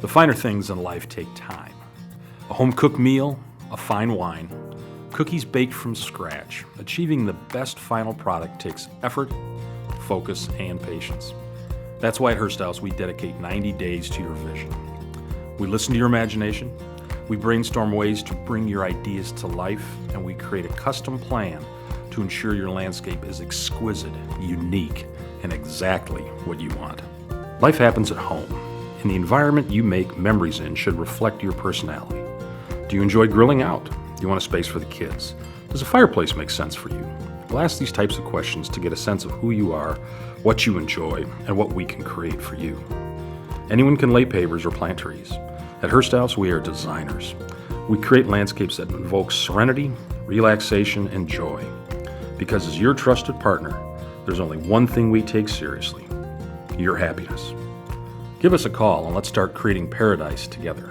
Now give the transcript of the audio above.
The finer things in life take time. A home-cooked meal, a fine wine, cookies baked from scratch. Achieving the best final product takes effort, focus, and patience. That's why at Hursthouse we dedicate 90 days to your vision. We listen to your imagination, we brainstorm ways to bring your ideas to life, and we create a custom plan to ensure your landscape is exquisite, unique, and exactly what you want. Life happens at home, and the environment you make memories in should reflect your personality. Do you enjoy grilling out? Do you want a space for the kids? Does a fireplace make sense for you? We'll ask these types of questions to get a sense of who you are, what you enjoy, and what we can create for you. Anyone can lay pavers or plant trees. At Hursthouse, we are designers. We create landscapes that invoke serenity, relaxation, and joy. Because as your trusted partner, there's only one thing we take seriously: your happiness. Give us a call and let's start creating paradise together.